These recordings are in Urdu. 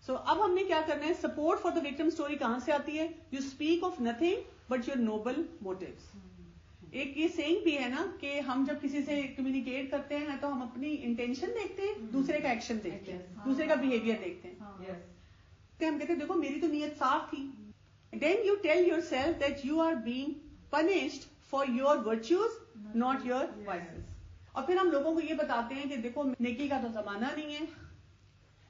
سو اب ہم نے کیا کرنا ہے, support for the victim story کہاں سے آتی ہے؟ You speak of nothing but your Nobel motives. ایک یہ سینگ بھی ہے نا کہ ہم جب کسی سے کمیونیکیٹ کرتے ہیں تو ہم اپنی انٹینشن دیکھتے ہیں, دوسرے کا ایکشن دیکھتے ہیں, دوسرے کا بہیویئر دیکھتے ہیں. ہم کہتے ہیں دیکھو میری تو نیت صاف تھی. Then you tell yourself that you are being punished for your virtues not your vices. اور پھر ہم لوگوں کو یہ بتاتے ہیں کہ دیکھو نیکی کا تو زمانہ نہیں ہے,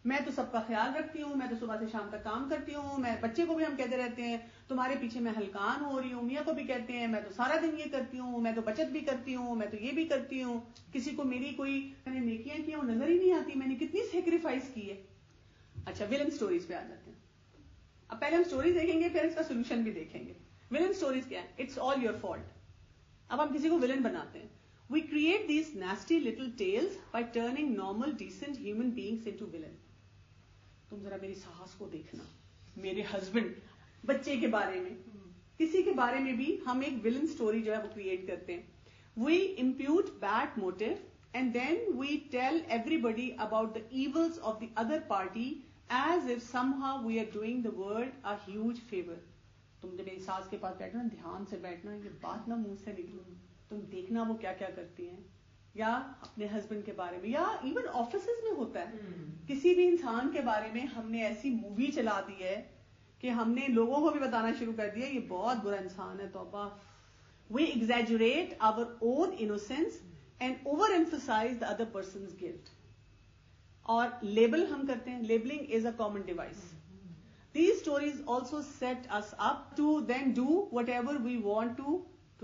میں تو سب کا خیال رکھتی ہوں, میں تو صبح سے شام تک کام کرتی ہوں, میں بچے کو بھی ہم کہتے رہتے ہیں تمہارے پیچھے میں ہلکان ہو رہی ہوں, میاں کو بھی کہتے ہیں میں تو سارا دن یہ کرتی ہوں, میں تو بچت بھی کرتی ہوں, میں تو یہ بھی کرتی ہوں, کسی کو میری کوئی میں نے نیکیاں کی وہ نظر ہی نہیں آتی, میں نے کتنی سیکریفائس کی ہے. اچھا ولن سٹوریز پہ آ جاتے ہیں. اب پہلے ہم سٹوریز دیکھیں گے, پھر اس کا سولوشن بھی دیکھیں گے. ولن سٹوریز کیا ہے؟ It's all your fault. اب ہم کسی کو ولن بناتے ہیں. We create these nasty little tales by turning normal, decent human beings into villain. تم ذرا میری ساس کو دیکھنا, میرے ہسبینڈ, بچے کے بارے میں, کسی کے بارے میں بھی ہم ایک ولن سٹوری جو ہے وہ کریٹ کرتے ہیں. We impute bad motive and then we tell everybody about the evils of the other party as if somehow we are doing the world a huge favor. تم جب میری ساس کے پاس بیٹھنا, دھیان سے بیٹھنا, یہ بات نہ منہ سے نکلے, تم دیکھنا وہ کیا کیا کرتی ہیں. یا اپنے ہسبینڈ کے بارے میں, یا ایون آفیسز میں ہوتا ہے, کسی بھی انسان کے بارے میں ہم نے ایسی مووی چلا دی ہے کہ ہم نے لوگوں کو بھی بتانا شروع کر دیا یہ بہت برا انسان ہے, توبہ. We exaggerate our own innocence and overemphasize the other person's guilt. اور لیبل ہم کرتے ہیں, labelling is a common device. These stories also set us up to then do whatever we want to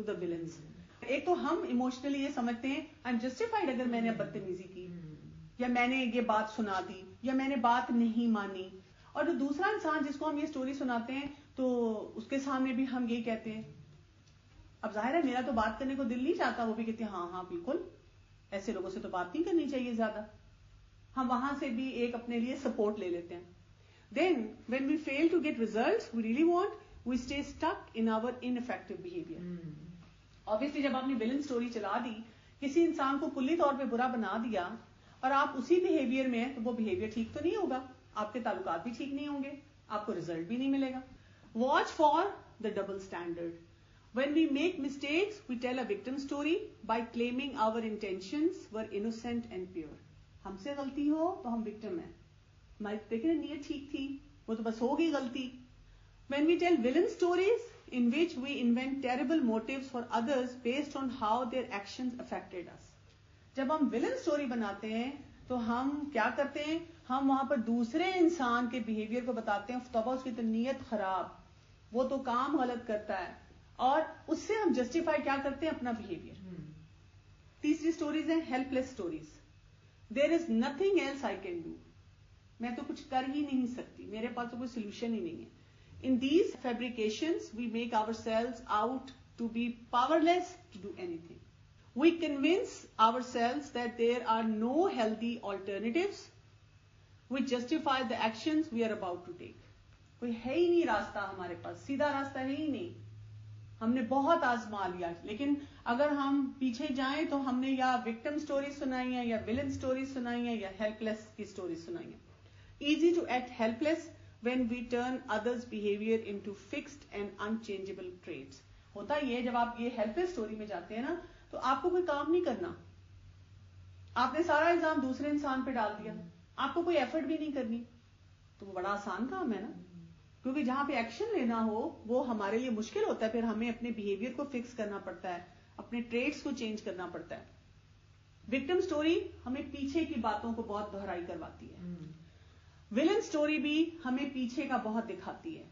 the villains. ایک تو ہم ایموشنلی یہ سمجھتے ہیں آئی ایم جسٹیفائڈ اگر میں نے بدتمیزی کی, یا میں نے یہ بات سنا دی, یا میں نے بات نہیں مانی. اور جو دوسرا انسان جس کو ہم یہ سٹوری سناتے ہیں تو اس کے سامنے بھی ہم یہ کہتے ہیں. اب ظاہر ہے میرا تو بات کرنے کو دل نہیں چاہتا, وہ بھی کہتے ہیں ہاں ہاں بالکل, ایسے لوگوں سے تو بات نہیں کرنی چاہیے زیادہ. ہم وہاں سے بھی ایک اپنے لیے سپورٹ لے لیتے ہیں. Then when we fail to get results we really want, we stay stuck in our ineffective behavior. Obviously جب آپ نے ولن سٹوری چلا دی, کسی انسان کو کلی طور پہ برا بنا دیا اور آپ اسی بہیویئر میں ہیں, تو وہ بہیویئر ٹھیک تو نہیں ہوگا, آپ کے تعلقات بھی ٹھیک نہیں ہوں گے, آپ کو ریزلٹ بھی نہیں ملے گا. Watch for the double standard. When we make mistakes we tell a victim story by claiming our intentions were innocent and pure. ہم سے غلطی ہو تو ہم وکٹم ہیں, ہماری دیکھیں نیت ٹھیک تھی, وہ تو بس ہوگی غلطی. When we tell villain stories in which we invent terrible motives for others based on how their actions affected us. جب ہم villain story بناتے ہیں تو ہم کیا کرتے ہیں, ہم وہاں پر دوسرے انسان کے بیہیویئر کو بتاتے ہیں, توبہ اس کی تو نیت خراب, وہ تو کام غلط کرتا ہے, اور اس سے ہم جسٹیفائی کیا کرتے ہیں اپنا بیہیویئر. تیسری سٹوریز ہیں help less stories. There is nothing else I can do. میں تو کچھ کر ہی نہیں سکتی, میرے پاس تو کوئی سولوشن ہی نہیں ہے. In these fabrications we make ourselves out to be powerless to do anything. We convince ourselves that there are no healthy alternatives which justify the actions we are about to take. کوئی ہے ہی نہیں راستہ ہمارے پاس, سیدھا راستہ ہے ہی نہیں. ہم نے بہت آزما لیا, لیکن اگر ہم پیچھے جائیں تو ہم نے یا وکٹم سٹوری سنائی ہیں, یا ولن سٹوری سنائی ہیں, یا ہیلپ لیس کی سٹوری سنائی ہیں. Easy to act helpless when we turn others' behavior into fixed and unchangeable traits. ہوتا یہ ہے جب آپ یہ ہیلپ لیس سٹوری میں جاتے ہیں نا, تو آپ کو کوئی کام نہیں کرنا, آپ نے سارا الزام دوسرے انسان پہ ڈال دیا, آپ کو کوئی ایفرٹ بھی نہیں کرنی, تو وہ بڑا آسان کام ہے نا. کیونکہ جہاں پہ ایکشن لینا ہو وہ ہمارے لیے مشکل ہوتا ہے, پھر ہمیں اپنے بیہیویئر کو فکس کرنا پڑتا ہے, اپنے ٹریٹس کو چینج کرنا پڑتا ہے. وکٹم سٹوری ہمیں پیچھے کی باتوں کو بہت دہرائی کرواتی ہے, ولن سٹوری بھی ہمیں پیچھے کا بہت دکھاتی ہے,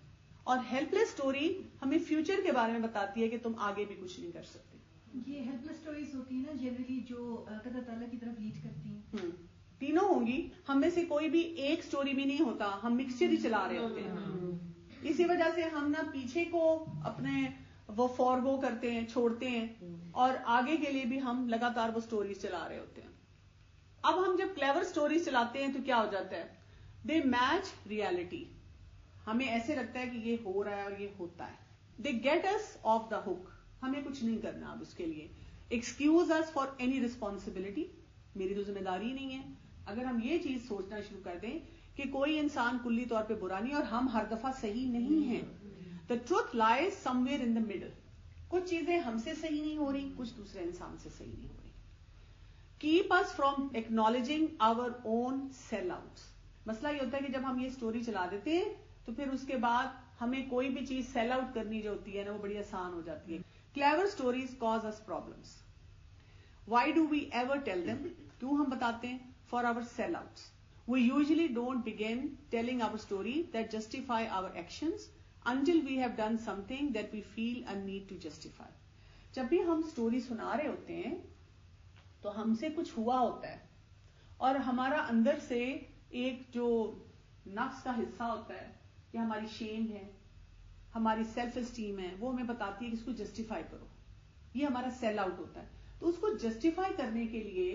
اور ہیلپ لیس سٹوری ہمیں فیوچر کے بارے میں بتاتی ہے کہ تم آگے بھی کچھ نہیں کر سکتے. یہ ہیلپ لیس سٹوریز ہوتی ہیں نا جنرلی جو قدر تعالیٰ کی طرف لیڈ کرتی ہیں. تینوں ہوں گی, ہم میں سے کوئی بھی ایک سٹوری بھی نہیں ہوتا, ہم مکسچر ہی چلا رہے ہوتے ہیں. اسی وجہ سے ہم نا پیچھے کو اپنے وہ فورگو کرتے ہیں, چھوڑتے ہیں, اور آگے کے لیے بھی ہم لگاتار وہ سٹوریز چلا رہے ہوتے ہیں. اب ہم جب کلیور سٹوریز چلاتے ہیں تو کیا ہو جاتا ہے, دے میچ ریالٹی. ہمیں ایسے لگتا ہے کہ یہ ہو رہا ہے اور یہ ہوتا ہے. They get us of the ہوک, ہمیں کچھ نہیں کرنا اب اس کے لیے. Excuse us for any responsibility, میری تو ذمہ داری نہیں ہے. اگر ہم یہ چیز سوچنا شروع کر دیں کہ کوئی انسان کلی طور پہ برا نہیں اور ہم ہر دفعہ صحیح نہیں ہیں. The truth lies somewhere in the middle. کچھ چیزیں ہم سے صحیح نہیں ہو رہی, کچھ دوسرے انسان سے صحیح نہیں ہو رہی. Keep us from acknowledging our own sellouts. مسئلہ یہ ہوتا ہے کہ جب ہم یہ سٹوری چلا دیتے ہیں تو پھر اس کے بعد ہمیں کوئی بھی چیز سیل آؤٹ کرنی جو ہوتی ہے نا وہ بڑی آسان ہو جاتی ہے. Clever stories cause us problems. Why do we ever tell them? کیوں ہم بتاتے ہیں؟ For our sellouts. We usually don't begin telling our story that justify our actions until we have done something that we feel a need to justify. جب بھی ہم سٹوری سنا رہے ہوتے ہیں تو ہم سے کچھ ہوا ہوتا ہے اور ہمارا اندر سے ایک جو نفس کا حصہ ہوتا ہے کہ ہماری شیم ہے, ہماری سیلف اسٹیم ہے, وہ ہمیں بتاتی ہے کہ اس کو جسٹیفائی کرو. یہ ہمارا سیل آؤٹ ہوتا ہے. تو اس کو جسٹیفائی کرنے کے لیے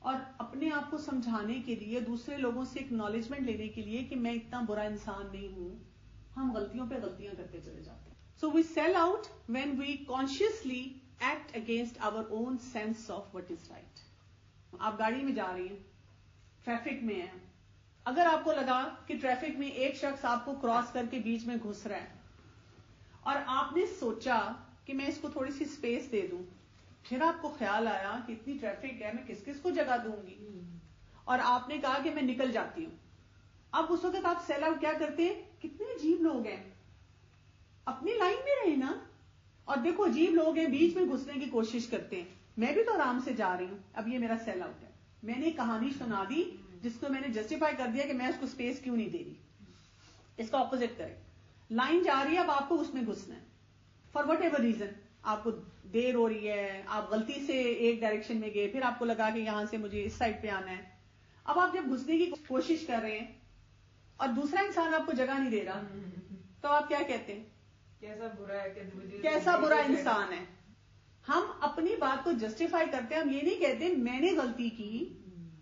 اور اپنے آپ کو سمجھانے کے لیے, دوسرے لوگوں سے اکنالجمنٹ لینے کے لیے کہ میں اتنا برا انسان نہیں ہوں, ہم غلطیوں پہ غلطیاں کرتے چلے جاتے ہیں. So we sell out when we consciously act against our own sense of what is right. آپ گاڑی میں جا رہی ہیں, ٹریفک میں ہیں, اگر آپ کو لگا کہ ٹریفک میں ایک شخص آپ کو کراس کر کے بیچ میں گھس رہا ہے اور آپ نے سوچا کہ میں اس کو تھوڑی سی اسپیس دے دوں, پھر آپ کو خیال آیا کہ اتنی ٹریفک ہے میں کس کس کو جگہ دوں گی, اور آپ نے کہا کہ میں نکل جاتی ہوں. اب اس وقت آپ سیل آؤٹ کیا کرتے ہیں؟ کتنے عجیب لوگ ہیں, اپنی لائن میں رہے نا, اور دیکھو عجیب لوگ ہیں بیچ میں گھسنے کی کوشش کرتے ہیں, میں بھی تو آرام سے جا رہی ہوں. اب یہ میرا سیل آؤٹ ہے. میں نے کہانی سنا دی جس کو میں نے جسٹیفائی کر دیا کہ میں اس کو اسپیس کیوں نہیں دے رہی. اس کا اپوزٹ کریں, لائن جا رہی ہے, اب آپ کو اس میں گھسنا ہے فار وٹ ایور ریزن, آپ کو دیر ہو رہی ہے, آپ غلطی سے ایک ڈائریکشن میں گئے, پھر آپ کو لگا کہ یہاں سے مجھے اس سائڈ پہ آنا ہے. اب آپ جب گھسنے کی کوشش کر رہے ہیں اور دوسرا انسان آپ کو جگہ نہیں دے رہا, تو آپ کیا کہتے ہیں؟ کیسا برا ہے, کیسا برا انسان ہے. ہم اپنی بات کو جسٹیفائی کرتے ہیں, ہم یہ نہیں کہتے میں نے غلطی کی,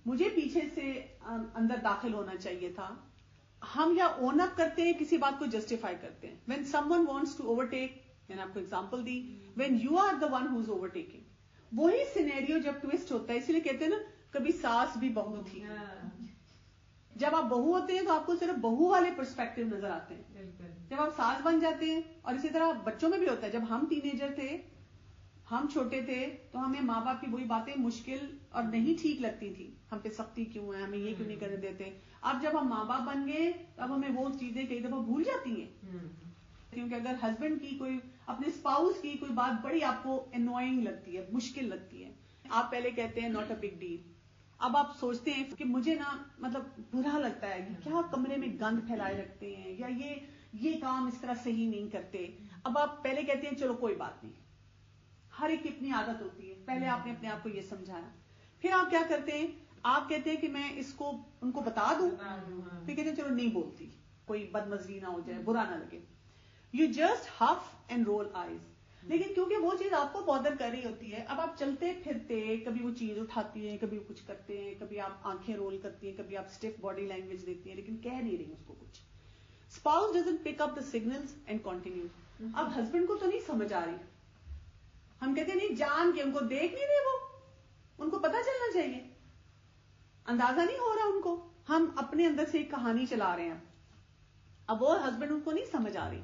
مجھے پیچھے سے اندر داخل ہونا چاہیے تھا. ہم یا اون اپ کرتے ہیں, کسی بات کو جسٹیفائی کرتے ہیں. When someone wants to overtake, میں نے آپ کو ایگزامپل دی, when you are the one who is overtaking. وہی سینیریو جب ٹویسٹ ہوتا ہے, اسی لیے کہتے ہیں نا کبھی ساس بھی بہو تھی. جب آپ بہو ہوتے ہیں تو آپ کو صرف بہو والے پرسپیکٹو نظر آتے ہیں. جب آپ ساس بن جاتے ہیں, اور اسی طرح بچوں میں بھی ہوتا ہے, جب ہم ٹین ایجر تھے, ہم چھوٹے تھے, تو ہمیں ماں باپ کی وہی باتیں مشکل اور نہیں ٹھیک لگتی تھی. ہم پہ سختی کیوں ہے, ہمیں یہ کیوں نہیں کرنے دیتے. اب جب ہم ماں باپ بن گئے تو اب ہمیں وہ چیزیں کئی دفعہ بھول جاتی ہیں, کیونکہ اگر ہسبینڈ کی کوئی, اپنے اسپاؤس کی کوئی بات بڑی آپ کو انوائنگ لگتی ہے, مشکل لگتی ہے, آپ پہلے کہتے ہیں ناٹ اے بگ ڈیل. اب آپ سوچتے ہیں کہ مجھے نا مطلب برا لگتا ہے کہ کیا کمرے میں گند پھیلائے رکھتے ہیں, یا یہ کام اس طرح صحیح نہیں کرتے. اب آپ پہلے کہتے ہیں چلو کوئی بات نہیں, ہر ایک کی اپنی عادت ہوتی ہے. پہلے آپ نے اپنے آپ کو یہ سمجھایا, پھر آپ کیا کرتے ہیں, آپ کہتے ہیں کہ میں اس کو ان کو بتا دوں, پھر کہتے ہیں چلو نہیں بولتی, کوئی بدمزگی نہ ہو جائے, برا نہ لگے. You just huff and roll eyes. لیکن کیونکہ وہ چیز آپ کو بادر کر رہی ہوتی ہے, اب آپ چلتے پھرتے کبھی وہ چیز اٹھاتی ہیں, کبھی کچھ کرتے ہیں, کبھی آپ آنکھیں رول کرتی ہیں, کبھی آپ اسٹف باڈی لینگویج دیتی ہیں, لیکن کہہ نہیں رہی اس کو کچھ. Spouse doesn't pick up the signals and continue. اب ہسبینڈ کو تو نہیں سمجھ آ رہی, ہم کہتے ہیں نہیں جان کے ان کو دیکھ نہیں رہے, وہ ان کو پتا چلنا چاہیے, اندازہ نہیں ہو رہا ان کو, ہم اپنے اندر سے ایک کہانی چلا رہے ہیں. اب وہ ہسبینڈ ان کو نہیں سمجھ آ رہی.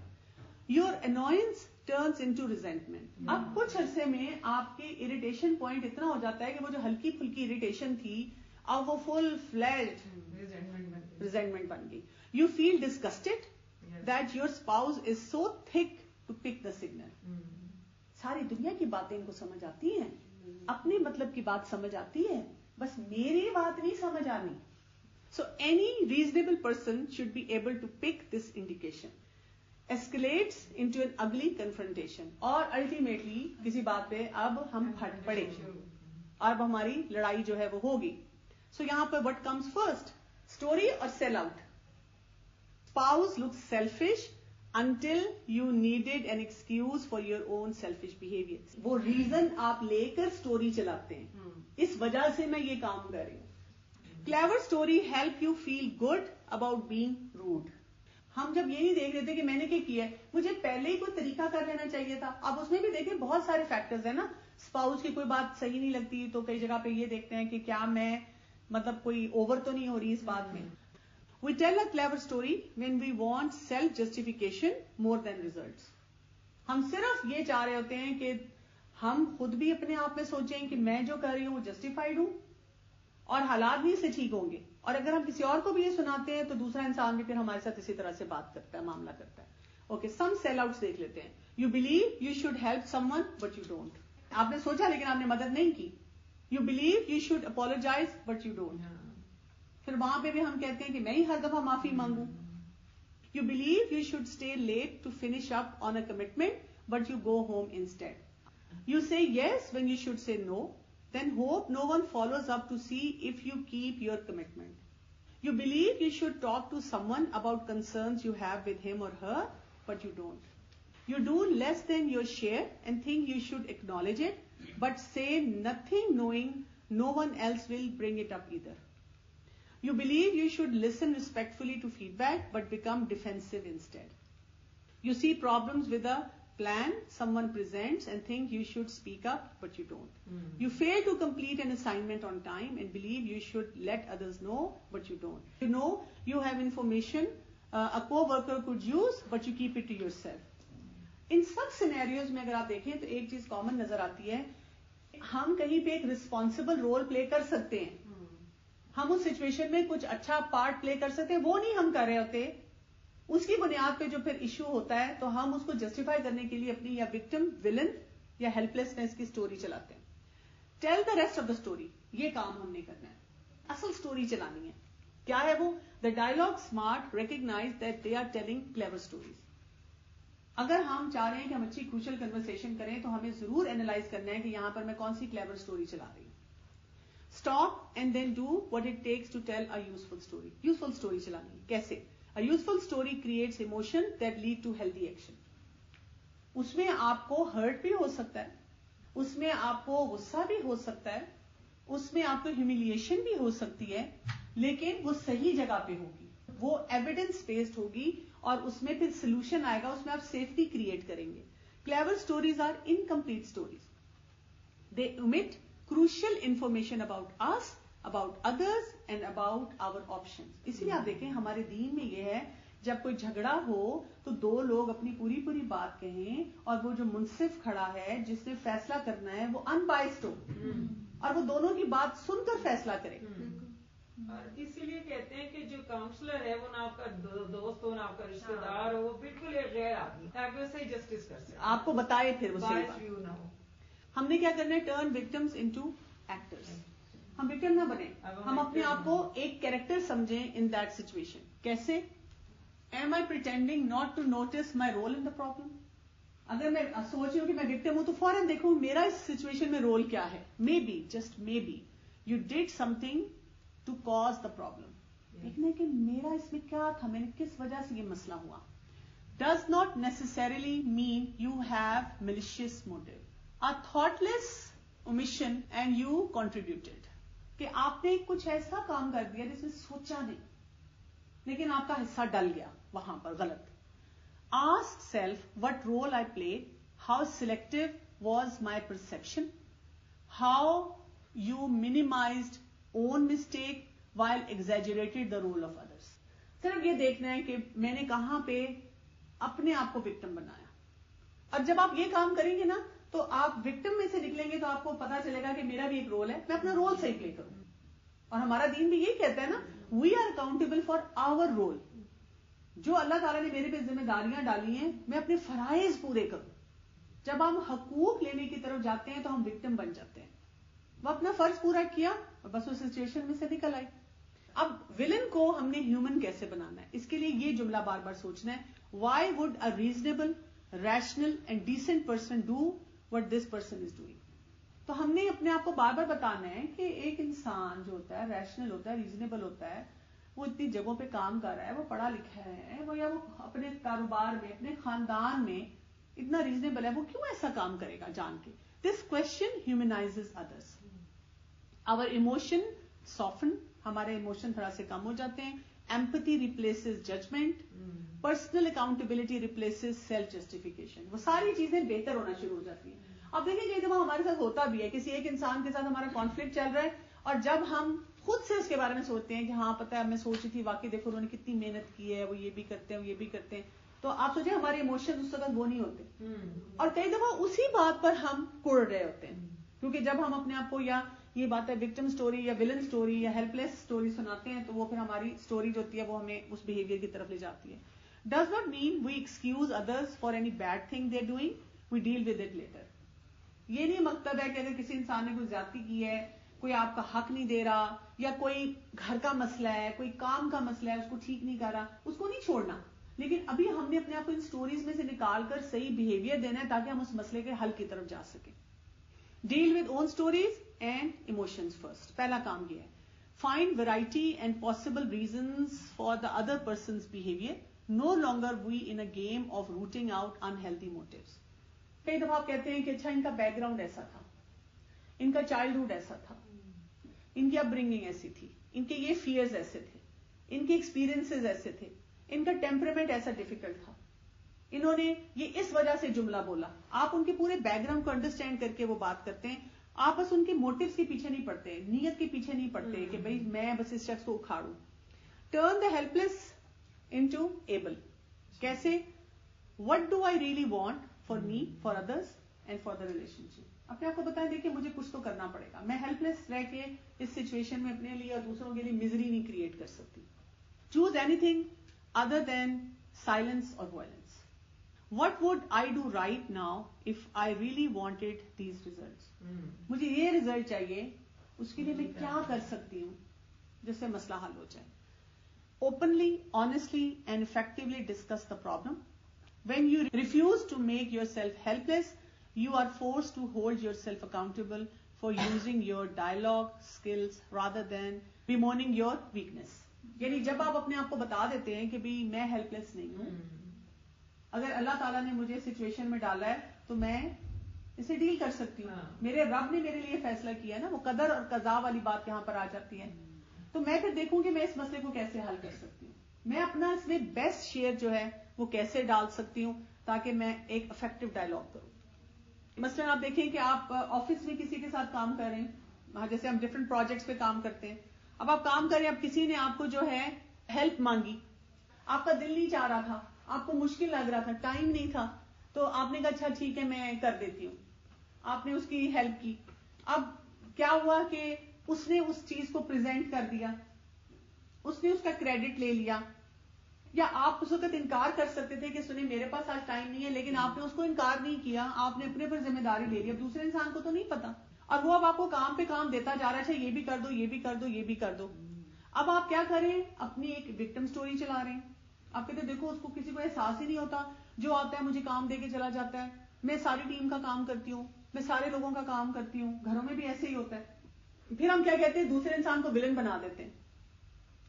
Your invoice turns into resentment. اب کچھ عرصے میں آپ کے اریٹیشن پوائنٹ اتنا ہو جاتا ہے کہ وہ جو ہلکی پھلکی اریٹیشن تھی اب وہ فل فلیجڈ ریزنٹمنٹ بن گئی. You feel disgusted that your spouse is so thick to pick the signal. ساری دنیا کی باتیں ان کو سمجھ آتی ہیں, اپنے مطلب کی بات سمجھ آتی ہے, بس میری بات نہیں سمجھ آنی. So any reasonable person should be able to pick this indication. escalates into an ugly confrontation, اور ultimately کسی بات پہ اب ہم پھٹ پڑے اور اب ہماری لڑائی جو ہے وہ ہوگی. سو یہاں پہ what comes first, story اور sell out. Spouse looks selfish until you needed an excuse for your own selfish behavior. وہ reason آپ لے کر story چلاتے ہیں, اس وجہ سے میں یہ کام کر رہی ہوں. Clever story help you feel good about being rude. ہم جب یہ نہیں دیکھ رہے تھے کہ میں نے کیا کیا ہے, مجھے پہلے ہی کوئی طریقہ کر لینا چاہیے تھا. اب اس میں بھی دیکھیں بہت سارے فیکٹرز ہیں نا. اسپاؤس کی کوئی بات صحیح نہیں لگتی تو کئی جگہ پہ یہ دیکھتے ہیں کہ کیا میں مطلب کوئی اوور تو نہیں ہو رہی اس بات میں. We tell a clever story when we want self-justification more than results. ہم صرف یہ چاہ رہے ہوتے ہیں کہ ہم خود بھی اپنے آپ میں سوچیں کہ میں جو کر رہی ہوں وہ جسٹیفائڈ ہوں اور حالات بھی اس سے ٹھیک ہوں گے. اور اگر ہم کسی اور کو بھی یہ سناتے ہیں تو دوسرا انسان بھی پھر ہمارے ساتھ اسی طرح سے بات کرتا ہے, معاملہ کرتا ہے. اوکے, سم سیل آؤٹس دیکھ لیتے ہیں. You believe you should help some one but you don't. آپ نے سوچا لیکن آپ نے مدد نہیں کی. You believe you should apologise but you don't. پھر وہاں پہ بھی ہم کہتے ہیں کہ میں ہی ہر دفعہ معافی مانگوں. You believe you should stay late to finish up on a commitment but you go home instead. You say yes when you should say no, then hope no one follows up to see if you keep your commitment. You believe you should talk to someone about concerns you have with him or her, but you don't. You do less than your share and think you should acknowledge it, but say nothing knowing no one else will bring it up either. You believe you should listen respectfully to feedback, but become defensive instead. You see problems with a plan someone presents and think you should speak up, but you don't. You fail to complete an assignment on time and believe you should let others know, but you don't. You know you have information a co-worker could use, but you keep it to yourself. In sub scenarios میں اگر آپ دیکھیں تو ایک چیز کامن نظر آتی ہے, ہم کہیں پہ ایک ریسپانسبل رول پلے کر سکتے ہیں, ہم اس سچویشن میں کچھ اچھا پارٹ پلے کر سکتے ہیں, وہ نہیں ہم کر رہے ہوتے. اس کی بنیاد پہ جو پھر ایشو ہوتا ہے تو ہم اس کو جسٹیفائی کرنے کے لیے اپنی یا وکٹم, ولن یا ہیلپ لیسنس کی سٹوری چلاتے ہیں. Tell the rest of the story, یہ کام ہم نے کرنا ہے, اصل سٹوری چلانی ہے. کیا ہے وہ؟ The dialogue smart recognize that they are telling clever stories. اگر ہم چاہ رہے ہیں کہ ہم اچھی کروشل کنورسیشن کریں تو ہمیں ضرور اینالائز کرنا ہے کہ یہاں پر میں کون سی کلیور سٹوری چلا رہی ہوں. Stop and then do what it takes to tell a useful story. Useful story چلانی ہے کیسے؟ A useful story creates emotion that lead to healthy action. اس میں آپ کو ہرٹ بھی ہو سکتا ہے, اس میں آپ کو غصہ بھی ہو سکتا ہے, اس میں آپ کو ہیوملیشن بھی ہو سکتی ہے, لیکن وہ صحیح جگہ پہ ہوگی, وہ ایویڈنس بیسڈ ہوگی اور اس میں پھر سولوشن آئے گا, اس میں آپ سیفٹی کریٹ کریں گے. Clever stories are incomplete stories. They omit crucial information about us, about others and about our options. اسی لیے آپ دیکھیں ہمارے دین میں یہ ہے, جب کوئی جھگڑا ہو تو دو لوگ اپنی پوری بات کہیں اور وہ جو منصف کھڑا ہے جس نے فیصلہ کرنا ہے وہ انبائسڈ ہو اور وہ دونوں کی بات سن کر فیصلہ کرے. اور اسی لیے کہتے ہیں کہ جو کاؤنسلر ہے وہ نہ آپ کا دوست ہو نہ آپ کا رشتے دار ہو, وہ بالکل ایک غیر آدمی تاکہ وہ صحیح جسٹس کر سکے, آپ کو بتائے پھر وہ صحیح بات نہ ہو. ہم نے کیا کرنا ہے؟ Turn victims into actors. ہم وکٹم نہ بنے, ہم اپنے آپ کو ایک کیریکٹر سمجھیں ان دیٹ سچویشن. کیسے؟ Am I pretending not to notice my role in the problem. اگر میں سوچ رہی ہوں کہ میں وکٹم ہوں تو فوراً دیکھوں میرا اس سچویشن میں رول کیا ہے. Maybe, just maybe, you did something to cause the problem. دیکھنا کہ میرا اس میں کیا تھا, میں نے کس وجہ سے یہ مسئلہ ہوا. Does not necessarily mean you have malicious motive. A thoughtless omission and you contributed. کہ آپ نے کچھ ایسا کام کر دیا جس میں سوچا نہیں لیکن آپ کا حصہ ڈل گیا وہاں پر غلط. Ask self what role I played, how selective was my perception, how you minimized own mistake while exaggerated the role of others. صرف یہ دیکھنا ہے کہ میں نے کہاں پہ اپنے آپ کو وکٹم بنایا. اور جب آپ یہ کام کریں گے نا تو آپ وکٹم میں سے نکلیں گے تو آپ کو پتا چلے گا کہ میرا بھی ایک رول ہے, میں اپنا رول صحیح پلے کروں. اور ہمارا دین بھی یہی کہتا ہے نا, we are accountable for our role. جو اللہ تعالیٰ نے میرے پہ ذمہ داریاں ڈالی ہیں میں اپنے فرائض پورے کروں. جب ہم حقوق لینے کی طرف جاتے ہیں تو ہم وکٹم بن جاتے ہیں. وہ اپنا فرض پورا کیا اور بس اس سچویشن میں سے نکل آئی. اب ولن کو ہم نے ہیومن کیسے بنانا ہے, اس کے لیے یہ جملہ بار بار سوچنا ہے. Y would a reasonable, rational and decent person do what this person is doing. تو ہم نے اپنے آپ کو بار بار بتانا ہے کہ ایک انسان جو ہوتا ہے ریشنل ہوتا ہے, ریزنیبل ہوتا ہے, وہ اتنی جگہوں پہ کام کر رہا ہے, وہ پڑھا لکھا ہے, وہ یا وہ اپنے کاروبار میں اپنے خاندان میں اتنا ریزنیبل ہے, وہ کیوں ایسا کام کرے گا جان کے. This question humanizes others. Our emotion soften, ہمارے ایموشن تھوڑا سے کم ہو جاتے ہیں. Empathy replaces judgment. Personal accountability replaces self justification. وہ ساری چیزیں بہتر ہونا شروع ہو جاتی ہیں. اب دیکھیں یہ جب ہمارے ساتھ ہوتا بھی ہے, کسی ایک انسان کے ساتھ ہمارا کانفلکٹ چل رہا ہے اور جب ہم خود سے اس کے بارے میں سوچتے ہیں کہ ہاں پتہ ہے میں سوچ رہی تھی واقعی دیکھو انہوں نے کتنی محنت کی ہے, وہ یہ بھی کرتے ہیں وہ یہ بھی کرتے ہیں. تو آپ سوچیں ہمارے ایموشن اس وقت وہ نہیں ہوتے, اور کئی دفعہ اسی بات پر ہم کڑ رہے ہوتے ہیں, کیونکہ جب ہم اپنے آپ کو یا یہ بات ہے وکٹم سٹوری یا ولن سٹوری یا ہیلپ لیس سٹوری سناتے ہیں تو وہ پھر ہماری سٹوری جو ہوتی ہے وہ ہمیں اس بہیویئر کی طرف لے جاتی ہے. Does not mean we excuse others for any bad thing they doing, we deal with it later. یہ نہیں مطلب ہے کہ اگر کسی انسان نے کوئی زیادتی کی ہے, کوئی آپ کا حق نہیں دے رہا, یا کوئی گھر کا مسئلہ ہے, کوئی کام کا مسئلہ ہے, اس کو ٹھیک نہیں کر رہا, اس کو نہیں چھوڑنا. لیکن ابھی ہم نے اپنے آپ کو ان سٹوریز میں سے نکال کر صحیح بہیویئر دینا ہے تاکہ ہم اس مسئلے کے حل کی طرف جا سکیں. Deal with own stories and emotions first. پہلا کام یہ ہے, find variety and possible reasons for the other persons behaviour. No longer we in a game of rooting out unhealthy motives. کئی دفعہ آپ کہتے ہیں کہ اچھا ان کا بیک گراؤنڈ ایسا تھا, ان کا چائلڈہڈ ایسا تھا, ان کی اپ برنگنگ ایسی تھی, ان کے یہ فیئرز ایسے تھے, ان کے ایکسپیرینسز ایسے تھے, ان کا ٹیمپرامنٹ ایسا ڈیفیکلٹ تھا, انہوں نے یہ اس وجہ سے جملہ بولا. آپ ان کے پورے بیک گراؤنڈ کو انڈرسٹینڈ کر کے وہ بات کرتے ہیں. آپ بس ان کے موٹیوز کے پیچھے نہیں پڑتے, نیت کے پیچھے نہیں پڑتے کہ بھئی میں بس اس شخص کو اکھاڑوں. Turn the helpless into able. کیسے؟ What do I really want for me, for others and for the relationship. اپنے آپ کو بتائیں دیکھیں مجھے کچھ تو کرنا پڑے گا, میں ہیلپ لیس رہ کے اس سچویشن میں اپنے لیے اور دوسروں کے لیے میزری نہیں کریٹ کر سکتی. چوز اینی تھنگ ادر دین سائلنس اور violence. What would I do right now if I really wanted these results. مجھے یہ ریزلٹ چاہیے, اس کے لیے میں کیا کر سکتی ہوں جس سے مسئلہ حل ہو جائے. Openly, honestly and effectively discuss the problem. When you refuse to make yourself helpless, you are forced to hold yourself accountable for using your dialogue skills rather than bemoaning your weakness. یعنی جب آپ اپنے آپ کو بتا دیتے ہیں کہ بھی میں ہیلپ لیس نہیں ہوں, اگر اللہ تعالیٰ نے مجھے سچویشن میں ڈالا ہے تو میں اسے ڈیل کر سکتی ہوں. میرے رب نے میرے لیے فیصلہ کیا نا, وہ قدر اور قضا والی بات یہاں پر آ جاتی ہے. تو میں پھر دیکھوں کہ میں اس مسئلے کو کیسے حل کر سکتی ہوں, میں اپنا اس میں بیسٹ شیئر جو ہے وہ کیسے ڈال سکتی ہوں تاکہ میں ایک افیکٹو ڈائلاگ کروں. مثلا آپ دیکھیں کہ آپ آفس میں کسی کے ساتھ کام کر رہے ہیں, جیسے ہم ڈفرنٹ پروجیکٹس پہ کام کرتے ہیں. اب آپ کام کر رہے ہیں, اب کسی نے آپ کو جو ہے ہیلپ مانگی, آپ کا دل نہیں چاہ رہا تھا, آپ کو مشکل لگ رہا تھا, ٹائم نہیں تھا, تو آپ نے کہا اچھا ٹھیک ہے میں کر دیتی ہوں. آپ نے اس کی ہیلپ کی. اب کیا ہوا کہ اس نے اس چیز کو پریزنٹ کر دیا, اس نے اس کا کریڈٹ لے لیا, یا آپ اس وقت انکار کر سکتے تھے کہ سنیں میرے پاس آج ٹائم نہیں ہے, لیکن آپ نے اس کو انکار نہیں کیا, آپ نے اپنے پر ذمہ داری لے لی. اب دوسرے انسان کو تو نہیں پتا, اور وہ اب آپ کو کام پہ کام دیتا جا رہا ہے, یہ بھی کر دو, یہ بھی کر دو, یہ بھی کر دو. اب آپ کیا کریں, اپنی ایک وکٹم سٹوری چلا رہے ہیں. آپ کہتے ہیں دیکھو اس کو کسی کو احساس ہی نہیں ہوتا, جو آتا ہے مجھے کام دے کے چلا جاتا ہے, میں ساری ٹیم کا کام کرتی ہوں, میں سارے لوگوں کا کام کرتی ہوں, گھروں میں بھی ایسے ہی ہوتا ہے. پھر ہم کیا کہتے ہیں, دوسرے انسان کو ولن بنا دیتے ہیں.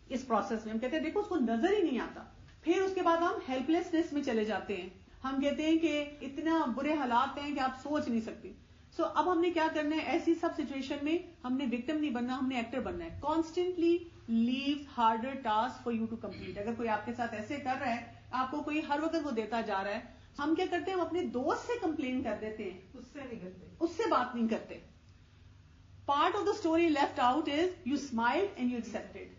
اس پروسیس میں ہم کہتے ہیں دیکھو اس کو نظر ہی نہیں آتا. پھر اس کے بعد ہم ہیلپ لیسنس میں چلے جاتے ہیں. ہم کہتے ہیں کہ اتنا برے حالات ہیں کہ آپ سوچ نہیں سکتے. سو اب ہم نے کیا کرنا ہے, ایسی سب سچویشن میں ہم نے وکٹم نہیں بننا, ہم نے ایکٹر بننا ہے. Constantly leave harder task for you to complete. اگر کوئی آپ کے ساتھ ایسے کر رہا ہے, آپ کو کوئی ہر وقت وہ دیتا جا رہا ہے, ہم کیا کرتے ہیں, ہم اپنے دوست سے کمپلین کر دیتے ہیں, اس سے نہیں کرتے, اس سے بات نہیں کرتے. Part of the story left out is you smile and you accepted.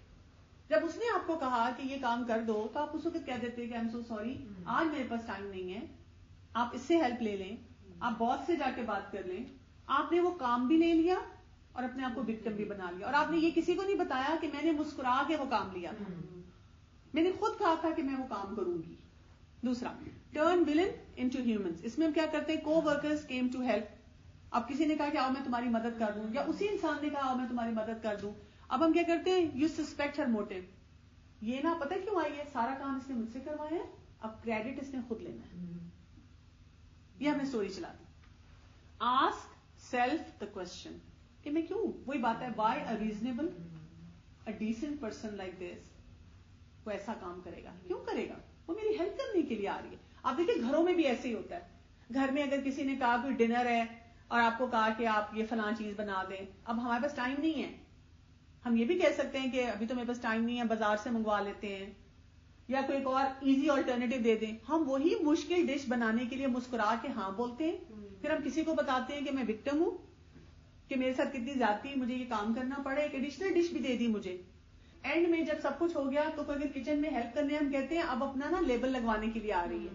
جب اس نے آپ کو کہا کہ یہ کام کر دو تو آپ اس وقت کہہ دیتے کہ آئی ایم سو سوری, آج میرے پاس ٹائم نہیں ہے, آپ اس سے ہیلپ لے لیں, آپ باس سے جا کے بات کر لیں. آپ نے وہ کام بھی لے لیا اور اپنے آپ کو وکٹم بھی بنا لیا, اور آپ نے یہ کسی کو نہیں بتایا کہ میں نے مسکرا کے وہ کام لیا تھا, میں نے خود کہا تھا کہ میں وہ کام کروں گی. دوسرا, ٹرن ولن انٹو ہیومنز. اس میں ہم کیا کرتے ہیں, کو ورکرز کیم ٹو ہیلپ. اب کسی نے کہا کہ آؤ میں تمہاری مدد کر دوں, یا اسی انسان نے کہا آؤ میں تمہاری مدد کر دوں. اب ہم کیا کرتے ہیں, یو سسپیکٹ ہر موٹیو. یہ نہ پتہ کیوں آئی ہے, سارا کام اس نے مجھ سے کروایا ہے, اب کریڈٹ اس نے خود لینا ہے. یہ ہم نے اسٹوری چلا دی. آسک سیلف دا کوشچن کہ میں کیوں, وہی بات ہے, why a reasonable a decent person like this وہ ایسا کام کرے گا, کیوں کرے گا, وہ میری ہیلپ کرنے کے لیے آ رہی ہے. آپ دیکھیں گھروں میں بھی ایسے ہی ہوتا ہے. گھر میں اگر کسی نے کہا کوئی ڈنر ہے اور آپ کو کہا کہ آپ یہ فلاں چیز بنا دیں, اب ہمارے پاس ٹائم نہیں ہے, ہم یہ بھی کہہ سکتے ہیں کہ ابھی تو میرے پاس ٹائم نہیں ہے, بازار سے منگوا لیتے ہیں, یا کوئی اور ایزی آلٹرنیٹو دے دیں. ہم وہی مشکل ڈش بنانے کے لیے مسکرا کے ہاں بولتے ہیں, پھر ہم کسی کو بتاتے ہیں کہ میں وکٹم ہوں, کہ میرے ساتھ کتنی زیادتی، مجھے یہ کام کرنا پڑا، ایک ایڈیشنل ڈش بھی دے دی مجھے. اینڈ میں جب سب کچھ ہو گیا تو اگر کچن میں ہیلپ کرنے ہم کہتے ہیں اب اپنا نا لیبل لگوانے کے لیے آ رہی ہے،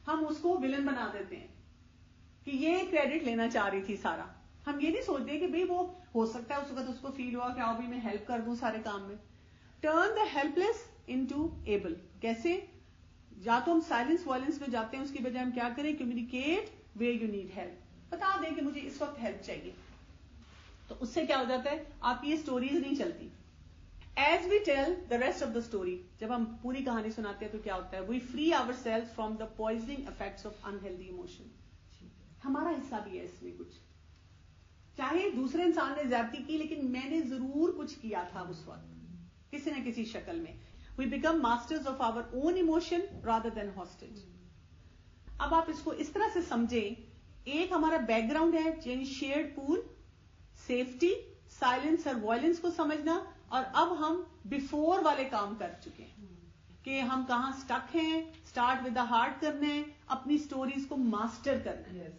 ہم اس کو ولن بنا دیتے ہیں کہ یہ کریڈٹ لینا چاہ رہی تھی سارا. ہم یہ نہیں سوچتے کہ بھئی وہ ہو سکتا ہے اس وقت اس کو فیل ہوا کہ آؤ بھی میں ہیلپ کر دوں سارے کام میں. Turn the helpless into able. کیسے؟ یا تو ہم سائلنس وائلنس میں جاتے ہیں، اس کی بجائے ہم کیا کریں؟ Communicate where you need help. بتا دیں کہ مجھے اس وقت ہیلپ چاہیے. تو اس سے کیا ہو جاتا ہے؟ آپ کی یہ سٹوریز نہیں چلتی. As we tell the rest of the story, جب ہم پوری کہانی سناتے ہیں تو کیا ہوتا ہے؟ We free our self from the poisoning effects of unhealthy emotion. ہمارا حصہ بھی ہے اس میں کچھ، چاہے دوسرے انسان نے زیادتی کی لیکن میں نے ضرور کچھ کیا تھا اس وقت کسی نہ کسی شکل میں. We become masters of our own emotion rather than hostage. اب آپ اس کو اس طرح سے سمجھیں، ایک ہمارا بیک گراؤنڈ ہے یعنی شیئرڈ پول، سیفٹی، سائلنس اور وائلنس کو سمجھنا، اور اب ہم بیفور والے کام کر چکے ہیں کہ ہم کہاں سٹک ہیں. اسٹارٹ ود دا ہارٹ کرنا ہے، اپنی سٹوریز کو ماسٹر کرنا ہے.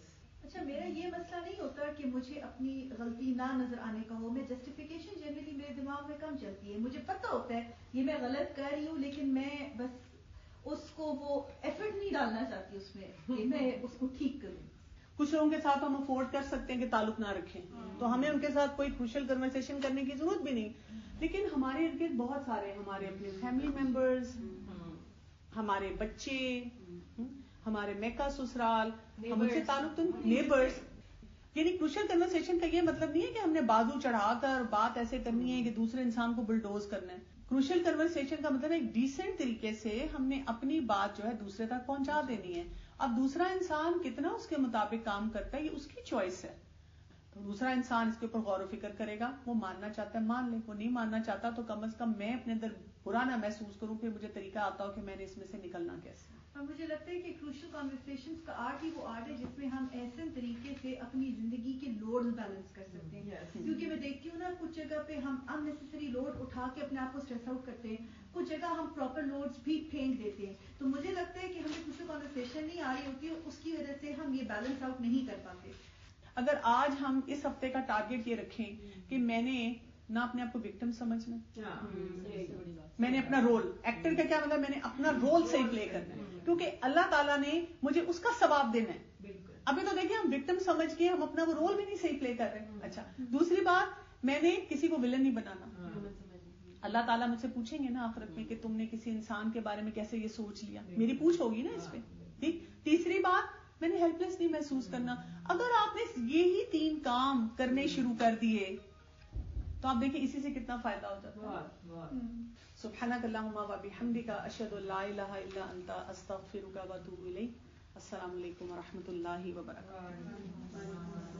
اچھا، میرا یہ مسئلہ نہیں ہوتا کہ مجھے اپنی غلطی نہ نظر آنے کا ہو. میں جسٹیفیکیشن جنرلی میرے دماغ میں کم چلتی ہے. مجھے پتہ ہوتا ہے یہ میں غلط کر رہی ہوں، لیکن میں بس اس کو وہ ایفرٹ نہیں ڈالنا چاہتی اس میں کہ میں اس کو ٹھیک کروں. کچھ لوگوں کے ساتھ ہم افورڈ کر سکتے ہیں کہ تعلق نہ رکھیں، تو ہمیں ان کے ساتھ کوئی کروشل کنورسیشن کرنے کی ضرورت بھی نہیں. لیکن ہمارے ارد گرد بہت سارے ہمارے اپنے فیملی ممبرز، ہمارے بچے، ہمارے میکا سسرال، ہم ان سے تعلق تو نیبرز. یعنی کروشل کنورسیشن کا یہ مطلب نہیں ہے کہ ہم نے بازو چڑھا کر بات ایسے کرنی ہے کہ دوسرے انسان کو بلڈوز کرنا ہے. کروشل کنورسیشن کا مطلب ایک ڈیسنٹ طریقے سے ہم نے اپنی بات جو ہے دوسرے تک پہنچا دینی ہے. اب دوسرا انسان کتنا اس کے مطابق کام کرتا ہے یہ اس کی چوائس ہے. تو دوسرا انسان اس کے اوپر غور و فکر کرے گا، وہ ماننا چاہتا ہے مان لے، وہ نہیں ماننا چاہتا تو کم از کم میں اپنے اندر برا نہ محسوس کروں کہ مجھے طریقہ آتا ہو کہ میں نے اس میں سے نکلنا کیسے. اور مجھے لگتا ہے کہ کروشل کانورسیشنز کا آرٹ ہی وہ آرٹ ہے جس میں ہم ایسے طریقے سے اپنی زندگی کے لوڈ بیلنس کر سکتے ہیں. کیونکہ میں دیکھتی ہوں نا کچھ جگہ پہ ہم اننیسیسری لوڈ اٹھا کے اپنے آپ کو اسٹریس آؤٹ کرتے ہیں، کچھ جگہ ہم پراپر لوڈز بھی پھینک دیتے ہیں. تو مجھے لگتا ہے کہ ہمیں کروشل کانورسیشن نہیں آ رہی ہوتی ہے، اس کی وجہ سے ہم یہ بیلنس آؤٹ نہیں کر پاتے. اگر آج ہم اس ہفتے کا ٹارگٹ یہ رکھیں کہ میں نے نہ اپنے آپ کو وکٹم سمجھنا، میں نے اپنا رول، ایکٹر کا کیا مطلب، میں نے اپنا رول صحیح پلے کرنا ہے کیونکہ اللہ تعالیٰ نے مجھے اس کا ثواب دینا ہے. ابھی تو دیکھیں ہم وکٹم سمجھ کے ہم اپنا وہ رول بھی نہیں صحیح پلے کر رہے. اچھا، دوسری بات، میں نے کسی کو ولن نہیں بنانا. اللہ تعالیٰ مجھ سے پوچھیں گے نا آخرت میں کہ تم نے کسی انسان کے بارے میں کیسے یہ سوچ لیا، میری پوچھ ہوگی نا اس پہ. ٹھیک. تیسری بات، میں نے ہیلپ لیس نہیں محسوس کرنا. اگر آپ نے یہی 3 کام کرنے شروع کر دیے تو آپ دیکھیں اسی سے کتنا فائدہ ہو جاتا ہے. سبحانک اللہم و بحمدک، اشہد ان لا الہ الا انت، استغفرک و اتوب الیک. السلام علیکم و رحمۃ اللہ وبرکاتہ.